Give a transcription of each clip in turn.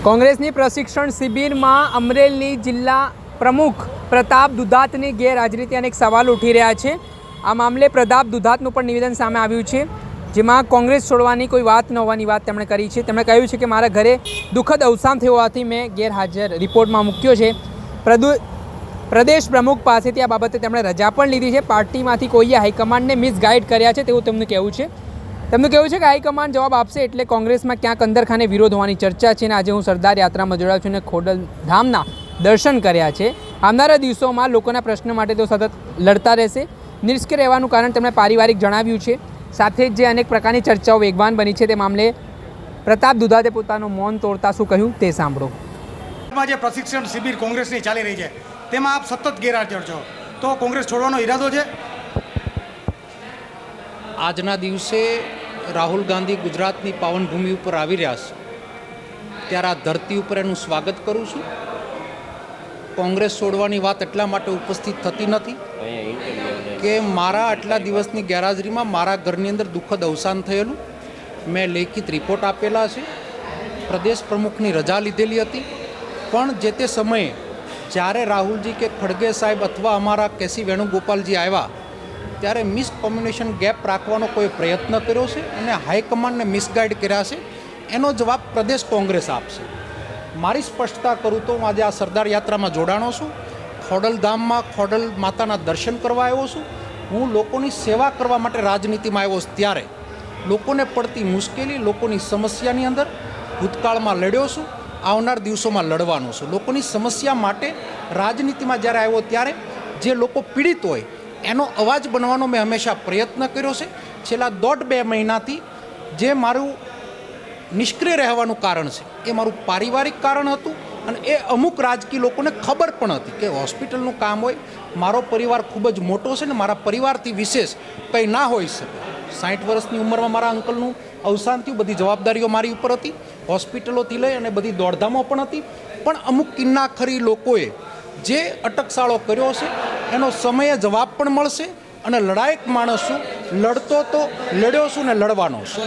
કોંગ્રેસની પ્રશિક્ષણ શિબિરમાં અમરેલી જિલ્લા પ્રમુખ પ્રતાપ દુધાતની ગેરહાજરીથી અનેક સવાલ ઉઠી રહ્યા છે। આ મામલે પ્રતાપ દુધાતનું પણ નિવેદન સામે આવ્યું છે, જેમાં કોંગ્રેસ છોડવાની કોઈ વાત ન હોવાની વાત તેમણે કરી છે। તેમણે કહ્યું છે કે મારા ઘરે દુઃખદ અવસાન થયું હોવાથી મેં ગેરહાજર રિપોર્ટમાં મૂક્યો છે। પ્રદેશ પ્રમુખ પાસેથી આ બાબતે તેમણે રજા પણ લીધી છે। પાર્ટીમાંથી કોઈએ હાઈકમાન્ડને મિસગાઈડ કર્યા છે તેવું તેમનું કહેવું છે। તેમનું કહેવું છે કે હાઈકમાન્ડ જવાબ આપશે એટલે કોંગ્રેસમાં ક્યાંક અંદરખાને વિરોધ હોવાની ચર્ચા છે। અને આજે હું સરદાર યાત્રામાં જોડાયો છું અને ખોડલધામના દર્શન કર્યા છે। આવનારા દિવસોમાં લોકોના પ્રશ્ન માટે તેઓ સતત લડતા રહેશે। નિષ્ક્રિય રહેવાનું કારણ તેમણે પારિવારિક જણાવ્યું છે। સાથે જ જે અનેક પ્રકારની ચર્ચાઓ વેગવાન બની છે તે મામલે પ્રતાપ દુધાતે પોતાનું મૌન તોડતા શું કહ્યું તે સાંભળો। જે પ્રશિક્ષણ શિબિર કોંગ્રેસની ચાલી રહી છે તેમાં આપ સતત ગેરહાજર છો, તો કોંગ્રેસ છોડવાનો ઈરાદો છે? આજના દિવસે રાહુલ ગાંધી ગુજરાતની પાવનભૂમિ ઉપર આવી રહ્યા છે, ત્યારે આ ધરતી ઉપર એનું સ્વાગત કરું છું। કોંગ્રેસ છોડવાની વાત એટલા માટે ઉપસ્થિત થતી નથી કે મારા આટલા દિવસની ગેરહાજરીમાં મારા ઘરની અંદર દુઃખદ અવસાન થયેલું, મેં લેખિત રિપોર્ટ આપેલા છે। પ્રદેશ પ્રમુખની રજા લીધેલી હતી, પણ જે તે સમયે જ્યારે રાહુલજી કે ખડગે સાહેબ અથવા અમારા કેસી વેણુગોપાલજી આવ્યા ત્યારે મિસકોમ્યુનિકેશન ગેપ રાખવાનો કોઈ પ્રયત્ન કર્યો છે અને હાઈકમાન્ડને મિસગાઈડ કર્યા છે। એનો જવાબ પ્રદેશ કોંગ્રેસ આપશે। મારી સ્પષ્ટતા કરું તો હું આજે આ સરદાર યાત્રામાં જોડાણો છું, ખોડલધામમાં ખોડલ માતાના દર્શન કરવા આવ્યો છું। હું લોકોની સેવા કરવા માટે રાજનીતિમાં આવ્યો છું, ત્યારે લોકોને પડતી મુશ્કેલી, લોકોની સમસ્યાની અંદર ભૂતકાળમાં લડ્યો છું, આવનાર દિવસોમાં લડવાનો છું। લોકોની સમસ્યા માટે રાજનીતિમાં જ્યારે આવ્યો ત્યારે જે લોકો પીડિત હોય એનો અવાજ બનવાનો મેં હંમેશા પ્રયત્ન કર્યો છે। છેલ્લા 1.5-2 મહિનાથી જે મારું નિષ્ક્રિય રહેવાનું કારણ છે એ મારું પારિવારિક કારણ હતું, અને એ અમુક રાજકીય લોકોને ખબર પણ હતી કે હોસ્પિટલનું કામ હોય, મારો પરિવાર ખૂબ જ મોટો છે ને મારા પરિવારથી વિશેષ કંઈ ના હોઈ શકે। 60 વર્ષની ઉંમરમાં મારા અંકલનું અવસાન થયું, બધી જવાબદારીઓ મારી ઉપર હતી, હોસ્પિટલોથી લઈ અને બધી દોડધામો પણ હતી, પણ અમુક કિન્નાખરી લોકોએ જે અટકસાળો કર્યો છે એનો સમયે જવાબ પણ મળશે, અને લડાયક માણસ છું, લડતો તો લડ્યો છું ને લડવાનો છું।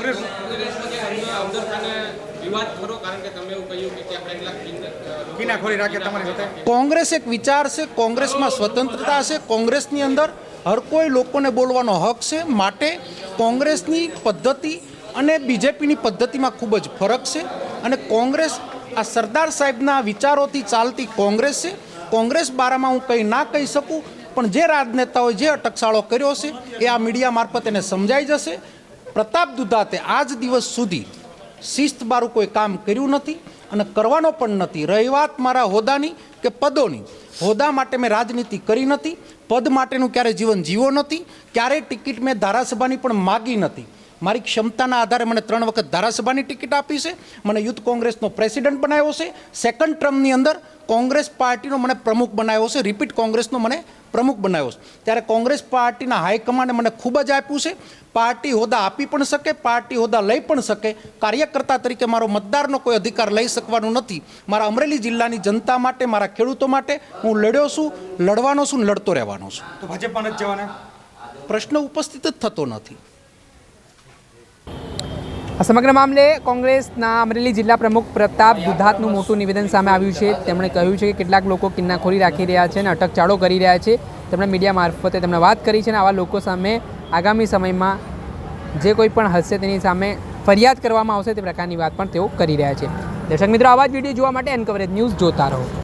કોંગ્રેસ એક વિચાર છે, કોંગ્રેસમાં સ્વતંત્રતા છે, કોંગ્રેસની અંદર હર કોઈ લોકોને બોલવાનો હક છે। માટે કોંગ્રેસની પદ્ધતિ અને બીજેપીની પદ્ધતિમાં ખૂબ જ ફરક છે, અને કોંગ્રેસ આ સરદાર સાહેબના વિચારોથી ચાલતી કોંગ્રેસ છે। કોંગ્રેસ બારામાં હું કંઈ ના કહી શકું, પણ જે રાજનેતાઓએ જે અટકસાળો કર્યો છે એ આ મીડિયા મારફત એને સમજાઈ જશે। પ્રતાપ દુધાતે આજ દિવસ સુધી શિસ્તબારું કોઈ કામ કર્યું નથી અને કરવાનો પણ નથી। રહી વાત મારા હોદ્દાની કે પદોની, હોદ્દા માટે મેં રાજનીતિ કરી નથી, પદ માટેનું ક્યારેય જીવન જીવો નથી, ક્યારેય ટિકિટ મેં ધારાસભાની પણ માગી નથી। મારી ક્ષમતાના આધારે મને 3 વખત ધારાસભાની ટિકિટ આપી છે, મને યુથ કોંગ્રેસનો પ્રેસિડન્ટ બનાવ્યો છે, 2nd ટર્મની અંદર કોંગ્રેસ પાર્ટીનો મને પ્રમુખ બનાવ્યો છે, રિપીટ કોંગ્રેસનો મને પ્રમુખ બનાવ્યો છે। ત્યારે કોંગ્રેસ પાર્ટીના હાઈકમાન્ડે મને ખૂબ જ આપ્યું છે। પાર્ટી હોદ્દા આપી પણ શકે, પાર્ટી હોદ્દા લઈ પણ શકે, કાર્યકર્તા તરીકે મારો મતદારનો કોઈ અધિકાર લઈ શકવાનું નથી। મારા અમરેલી જિલ્લાની જનતા માટે, મારા ખેડૂતો માટે હું લડ્યો છું, લડવાનો છું, લડતો રહેવાનો છું। તો ભાજપમાં નથી જવાના? પ્રશ્ન ઉપસ્થિત જ થતો નથી। આ સમગ્ર મામલે કોંગ્રેસના અમરેલી જિલ્લા પ્રમુખ પ્રતાપ દુધાતનું મોટું નિવેદન સામે આવ્યું છે। તેમણે કહ્યું છે કે કેટલાક લોકો કિન્નાખોરી રાખી રહ્યા છે અને અટકચાળો કરી રહ્યા છે। તેમણે મીડિયા મારફતે તેમણે વાત કરી છે અને આવા લોકો સામે આગામી સમયમાં જે કોઈ પણ હશે તેની સામે ફરિયાદ કરવામાં આવશે તે પ્રકારની વાત પણ તેઓ કરી રહ્યા છે। દર્શક મિત્રો, આવા જ વિડીયો જોવા માટે એન કવરેજ ન્યૂઝ જોતા રહો।